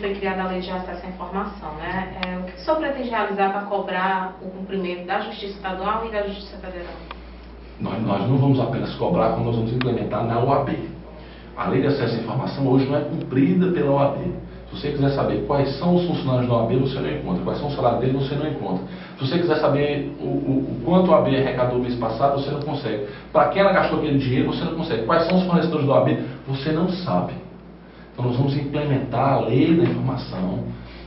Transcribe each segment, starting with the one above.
foi criada a Lei de Acesso à Informação, né? O que o senhor pretende realizar para cobrar o cumprimento da Justiça Estadual e da Justiça Federal? Nós não vamos apenas cobrar, como nós vamos implementar na OAB. A Lei de Acesso à Informação hoje não é cumprida pela OAB. Se você quiser saber quais são os funcionários da OAB, você não encontra. Quais são os salários deles, você não encontra. Se você quiser saber o quanto a OAB arrecadou no mês passado, você não consegue. Para quem ela gastou aquele dinheiro, você não consegue. Quais são os fornecedores da OAB, você não sabe. Então nós vamos implementar a Lei da Informação.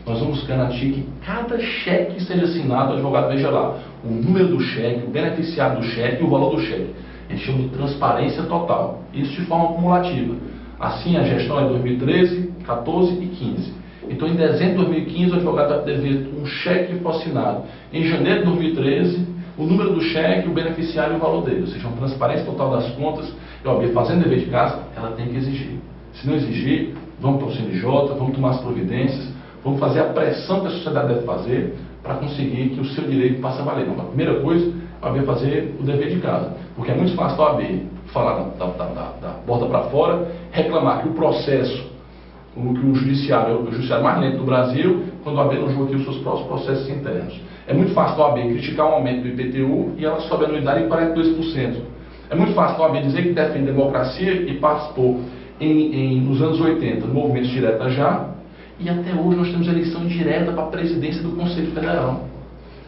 Nós vamos garantir que cada cheque que seja assinado, o advogado veja lá o número do cheque, o beneficiário do cheque e o valor do cheque. A gente chama de transparência total. Isso de forma acumulativa. Assim, a gestão é 2013, 14 e 15. Então, em dezembro de 2015, o advogado vai dever um cheque que foi assinado. Em janeiro de 2013, o número do cheque, o beneficiário e o valor dele. Ou seja, uma transparência total das contas. E, óbvio, fazendo dever de casa, ela tem que exigir. Se não exigir, vamos para o CNJ, vamos tomar as providências, vamos fazer a pressão que a sociedade deve fazer para conseguir que o seu direito passe a valer. Então, a primeira coisa, a OAB fazer o dever de casa. Porque é muito fácil a OAB falar da porta para fora, reclamar que o processo, que o judiciário é o judiciário mais lento do Brasil, quando a OAB não julga aqui os seus próprios processos internos. É muito fácil a OAB criticar o aumento do IPTU e ela sobe a anuidade em 42%. É muito fácil a OAB dizer que defende democracia e participou nos anos 80 no movimento Direta Já, e até hoje nós temos eleição direta para a presidência do Conselho Federal.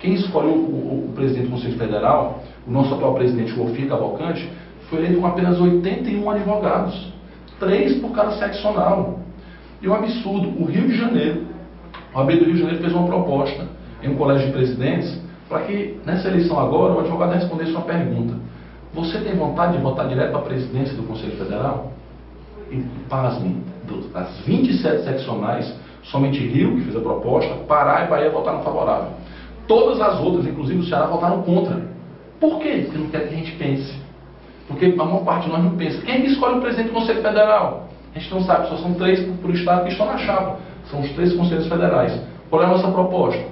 Quem escolheu o presidente do Conselho Federal, o nosso atual presidente, o Ofir Cavalcante, foi eleito com apenas 81 advogados, 3 por cada seccional. E um absurdo, o Rio de Janeiro, a OAB do Rio de Janeiro fez uma proposta em um colégio de presidentes para que, nessa eleição agora, o advogado respondesse uma pergunta. Você tem vontade de votar direto para a presidência do Conselho Federal? E, pasmem, das 27 seccionais, somente Rio, que fez a proposta, Pará e Bahia votaram favorável. Todas as outras, inclusive o Ceará, votaram contra. Por quê? Porque não quer que a gente pense. Porque a maior parte de nós não pensa. Quem é que escolhe o presidente do Conselho Federal? A gente não sabe, só são 3 por estado que estão na chapa. São os 3 conselhos federais. Qual é a nossa proposta?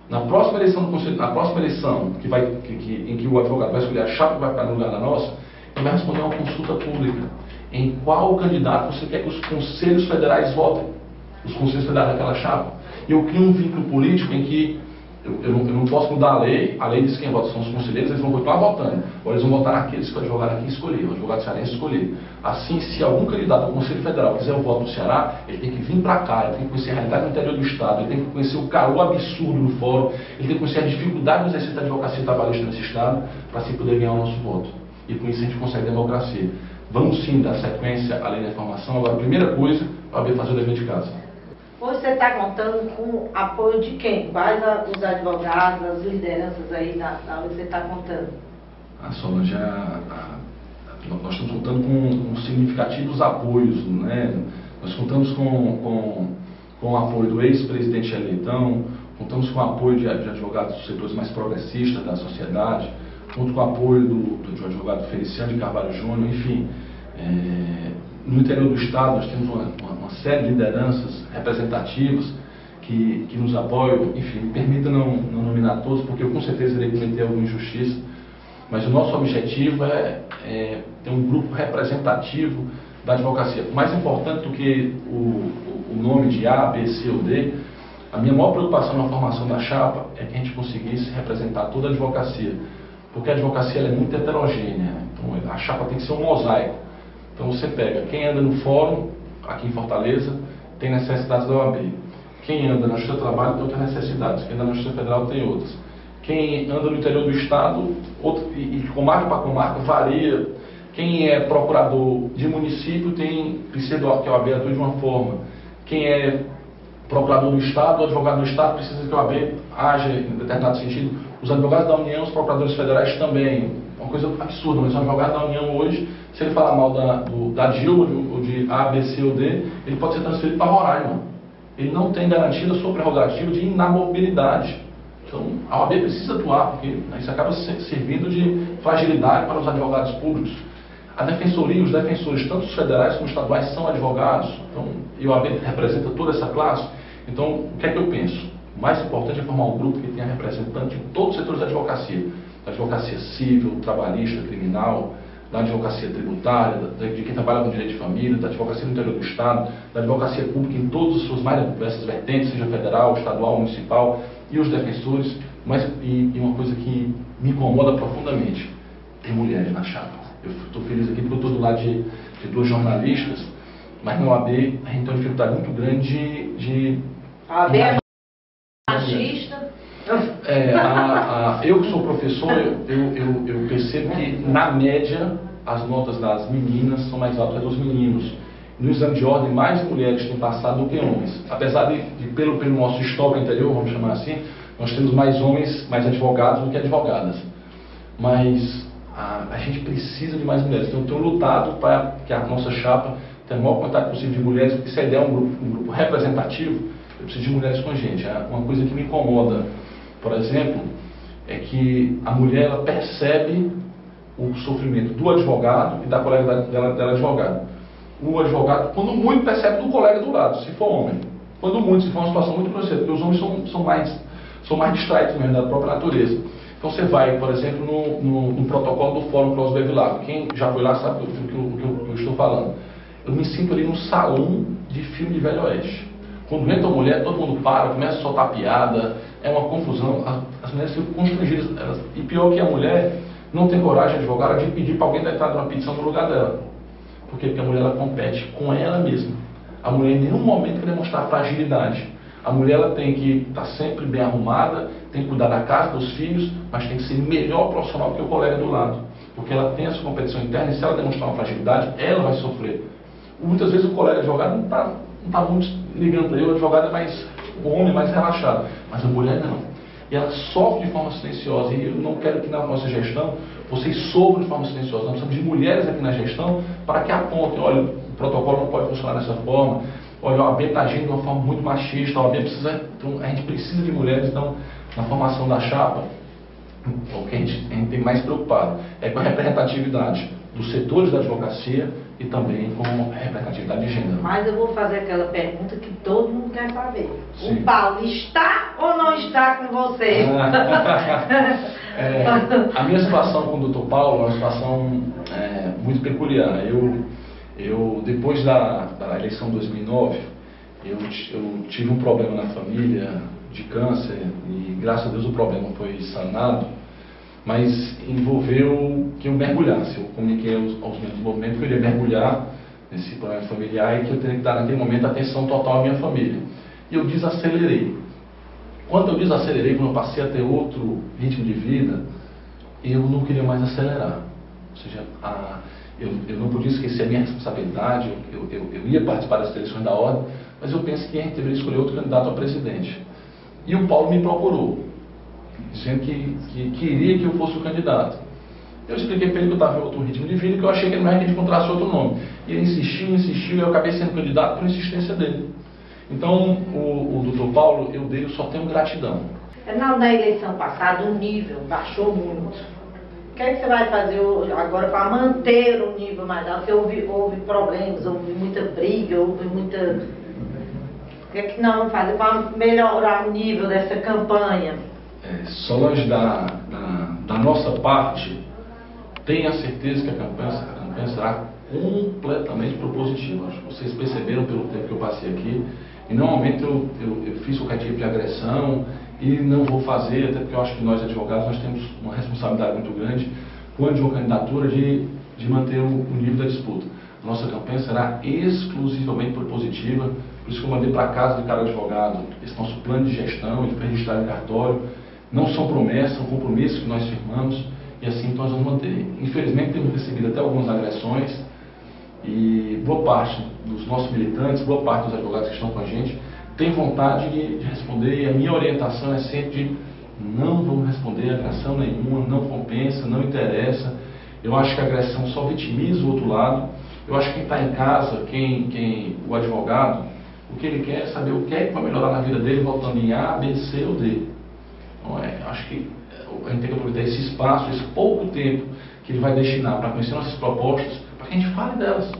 Na próxima eleição do Conselho, em que o advogado vai escolher a chapa que vai ficar no lugar da nossa, ele vai responder uma consulta pública. Em qual candidato você quer que os conselhos federais votem? Os conselhos federais daquela chapa. E eu crio um vínculo político em que eu não posso mudar a lei diz que quem vota são os conselheiros, eles vão continuar votando. Ou eles vão votar naqueles que o advogado aqui escolher, o advogado cearense escolher. Assim, se algum candidato ao Conselho Federal quiser o voto no Ceará, ele tem que vir para cá, ele tem que conhecer a realidade do interior do Estado, ele tem que conhecer o calor absurdo do fórum, ele tem que conhecer a dificuldade do exercício da advocacia trabalhista nesse Estado, para assim poder ganhar o nosso voto. E com isso a gente consegue democracia. Vamos sim dar sequência à Lei da Informação. Agora, a primeira coisa, para fazer o dever de casa. Você está contando com o apoio de quem? Quais os advogados, as lideranças aí da você está contando? Solange, nós estamos contando com significativos apoios, né? Nós contamos com o apoio do ex-presidente Leitão, contamos com o apoio de advogados dos setores mais progressistas da sociedade, junto com o apoio do advogado Feliciano de Carvalho Júnior, enfim. No interior do Estado nós temos uma série de lideranças representativas que nos apoiam. Enfim, me permita não nominar todos, porque eu com certeza irei cometer alguma injustiça, mas o nosso objetivo é ter um grupo representativo da advocacia. Mais importante do que o nome de A, B, C ou D, a minha maior preocupação na formação da chapa é que a gente conseguisse representar toda a advocacia, porque a advocacia ela é muito heterogênea, então a chapa tem que ser um mosaico. Então você pega quem anda no fórum, aqui em Fortaleza, tem necessidades da OAB. Quem anda na Justiça do Trabalho tem outras necessidades, quem anda na Justiça Federal tem outras. Quem anda no interior do Estado, e comarca para comarca, varia. Quem é procurador de município precisa que a OAB atue de uma forma. Quem é procurador do Estado, o advogado do Estado precisa que a OAB haja em determinado sentido. Os advogados da União, os procuradores federais também. É uma coisa absurda, mas o advogado da União hoje, se ele falar mal da Dilma, ou de A, B, C ou D, ele pode ser transferido para Roraima. Ele não tem garantida a sua prerrogativa de inamovibilidade. Então, a OAB precisa atuar, porque isso acaba servindo de fragilidade para os advogados públicos. A defensoria, os defensores, tanto os federais como os estaduais, são advogados. Então, e a OAB representa toda essa classe. Então, o que é que eu penso? O mais importante é formar um grupo que tenha representante de todos os setores da advocacia civil, trabalhista, criminal, da advocacia tributária, de quem trabalha com direito de família, da advocacia no interior do Estado, da advocacia pública em todas as suas mais diversas vertentes, seja federal, estadual, municipal, e os defensores, e uma coisa que me incomoda profundamente, tem mulheres na chapa. Eu estou feliz aqui porque eu estou do lado de duas jornalistas, mas na OAB a gente tem uma dificuldade muito grande de a OAB é machista. Eu que sou professor, eu percebo que, na média, as notas das meninas são mais altas que dos meninos. No exame de ordem, mais mulheres têm passado do que homens. Apesar de pelo nosso histórico anterior, vamos chamar assim, nós temos mais homens, mais advogados do que advogadas. Mas a gente precisa de mais mulheres. Então eu tenho lutado para que a nossa chapa tenha o maior quantidade possível de mulheres, porque se a ideia é um grupo representativo, eu preciso de mulheres com a gente. Uma coisa que me incomoda, por exemplo, é que a mulher ela percebe o sofrimento do advogado e da colega dela advogada. O advogado, quando muito, percebe do colega do lado, se for homem. Quando muito, se for uma situação muito grosseira, porque os homens são mais distraídos mesmo da própria natureza. Então você vai, por exemplo, no protocolo do Fórum Klaus Bevilacqua. Quem já foi lá sabe o que eu estou falando. Eu me sinto ali num salão de filme de Velho Oeste. Quando entra a mulher, todo mundo para, começa a soltar piada, é uma confusão, as mulheres ficam constrangidas. E pior que a mulher não tem coragem, advogada, de pedir para alguém dar entrada numa petição no lugar dela. Por quê? Porque a mulher ela compete com ela mesma. A mulher em nenhum momento quer demonstrar fragilidade. A mulher ela tem que estar sempre bem arrumada, tem que cuidar da casa, dos filhos, mas tem que ser melhor profissional que o colega do lado. Porque ela tem essa competição interna e se ela demonstrar uma fragilidade, ela vai sofrer. Muitas vezes o colega advogado não está muito ligando para ele, o advogado o homem é mais relaxado, mas a mulher não. E ela sofre de forma silenciosa, e eu não quero que na nossa gestão vocês sofram de forma silenciosa. Nós precisamos de mulheres aqui na gestão para que apontem, olha, o protocolo não pode funcionar dessa forma, olha, a OAB está agindo de uma forma muito machista, a gente precisa de mulheres, então, na formação da chapa, o que a gente tem mais preocupado é com a representatividade dos setores da advocacia e também com a representatividade de gênero. Mas eu vou fazer aquela pergunta que todo mundo quer saber. Sim. O Paulo está ou não está com você? A minha situação com o Dr. Paulo é uma situação muito peculiar. Eu depois da eleição de 2009, eu tive um problema na família de câncer e graças a Deus o problema foi sanado, mas envolveu que eu mergulhasse. Eu comuniquei aos membros do movimento que eu iria mergulhar nesse problema familiar e que eu teria que dar naquele momento atenção total à minha família. E eu desacelerei. Quando eu desacelerei, quando eu passei a ter outro ritmo de vida, eu não queria mais acelerar. Ou seja, eu não podia esquecer a minha responsabilidade, eu ia participar das eleições da ordem, mas eu penso que a gente deveria escolher outro candidato a presidente. E o Paulo me procurou, dizendo que queria que eu fosse o candidato. Eu expliquei para ele que eu estava em outro ritmo de vida e que eu achei que ele não ia encontrar outro nome. E ele insistiu e eu acabei sendo candidato por insistência dele. Então, o doutor Paulo, eu dele só tenho gratidão. Na eleição passada, o nível baixou muito. O que é que você vai fazer agora para manter o nível mais alto? Porque houve problemas, houve muita briga, houve muita... O que é que nós vamos fazer para melhorar o nível dessa campanha? Solange, da nossa parte, tenha certeza que a campanha será completamente propositiva. Acho que vocês perceberam pelo tempo que eu passei aqui. E normalmente eu fiz qualquer tipo de agressão e não vou fazer, até porque eu acho que nós advogados nós temos uma responsabilidade muito grande quando de uma candidatura de manter o nível da disputa. A nossa campanha será exclusivamente propositiva, por isso que eu mandei para casa de cada advogado esse nosso plano de gestão, ele foi registrado em cartório. Não são promessas, são compromissos que nós firmamos e assim nós vamos manter. Infelizmente temos recebido até algumas agressões e boa parte dos nossos militantes, boa parte dos advogados que estão com a gente tem vontade de responder, e a minha orientação é sempre de não vamos responder agressão nenhuma, não compensa, não interessa. Eu acho que a agressão só vitimiza o outro lado. Eu acho que quem está em casa, o advogado, o que ele quer é saber o que é que vai melhorar na vida dele, voltando em A, B, C ou D. Então, acho que a gente tem que aproveitar esse espaço, esse pouco tempo que ele vai destinar para conhecer nossas propostas, para que a gente fale delas.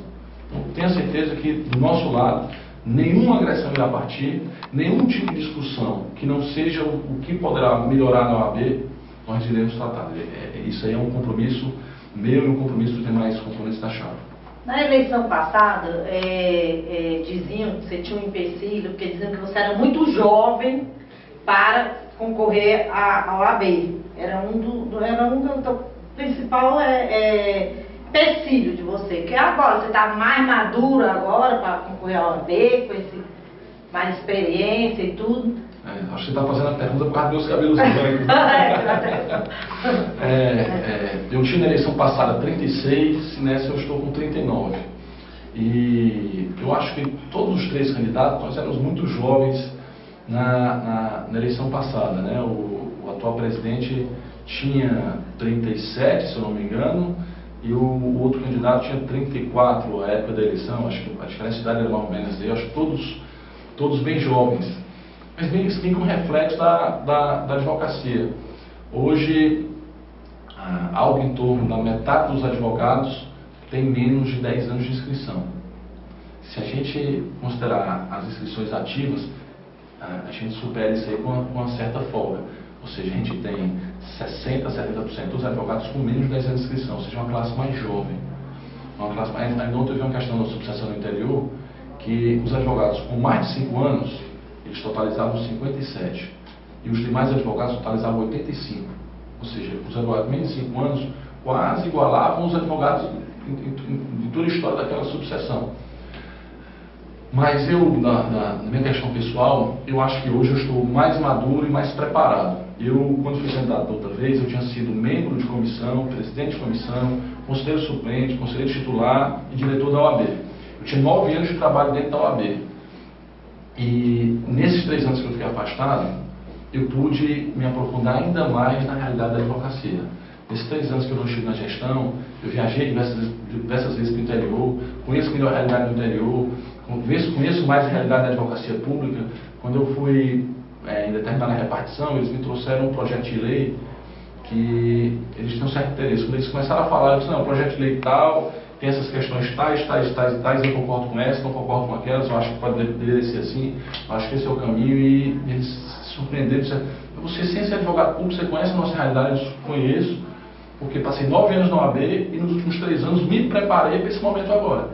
Então, tenha certeza que, do nosso lado, nenhuma agressão irá partir, nenhum tipo de discussão que não seja o que poderá melhorar na OAB, nós iremos tratar. Isso aí é um compromisso meu e um compromisso dos demais componentes da chapa. Na eleição passada, diziam que você tinha um empecilho, porque diziam que você era muito jovem para concorrer à OAB. Era um do principal empecilho de você. Que agora, você está mais maduro agora para concorrer à OAB, com mais experiência e tudo. Acho que você está fazendo a pergunta por causa dos meus cabelos brancos. Eu tinha na eleição passada 36, e nessa eu estou com 39. E eu acho que todos os três candidatos, nós éramos muito jovens na eleição passada, né? O atual presidente tinha 37, se eu não me engano, e o outro candidato tinha 34 à época da eleição. Acho que a diferença de idade era mais ou menos. Eu acho que todos bem jovens, mas bem com reflexo da advocacia. Hoje, algo em torno da metade dos advogados tem menos de 10 anos de inscrição. Se a gente considerar as inscrições ativas, a gente supera isso aí com uma certa folga. Ou seja, a gente tem 60%, 70% dos advogados com menos de 10 anos de inscrição, ou seja, uma classe mais jovem. Ainda ontem eu vi uma questão da subseção no interior, que os advogados com mais de 5 anos, eles totalizavam 57. E os demais advogados totalizavam 85. Ou seja, os advogados com menos de 5 anos quase igualavam os advogados em toda a história daquela subseção. Mas eu, na minha questão pessoal, eu acho que hoje eu estou mais maduro e mais preparado. Eu, quando fui candidato da outra vez, eu tinha sido membro de comissão, presidente de comissão, conselheiro suplente, conselheiro titular e diretor da OAB. Eu tinha 9 anos de trabalho dentro da OAB. E nesses 3 anos que eu fiquei afastado, eu pude me aprofundar ainda mais na realidade da advocacia. Nesses 3 anos que eu não estive na gestão, eu viajei diversas vezes para o interior, conheço melhor a realidade do interior, conheço mais a realidade da advocacia pública. Quando eu fui em determinada repartição, eles me trouxeram um projeto de lei que eles têm um certo interesse. Quando eles começaram a falar, eu disse, não, projeto de lei tal, tem essas questões tais, eu concordo com essa, não concordo com aquelas, eu acho que deveria ser assim, eu acho que esse é o caminho. E eles se surpreenderam, disseram, você sem ser advogado público, você conhece a nossa realidade? Eu conheço, porque passei 9 anos na OAB e nos últimos 3 anos me preparei para esse momento agora.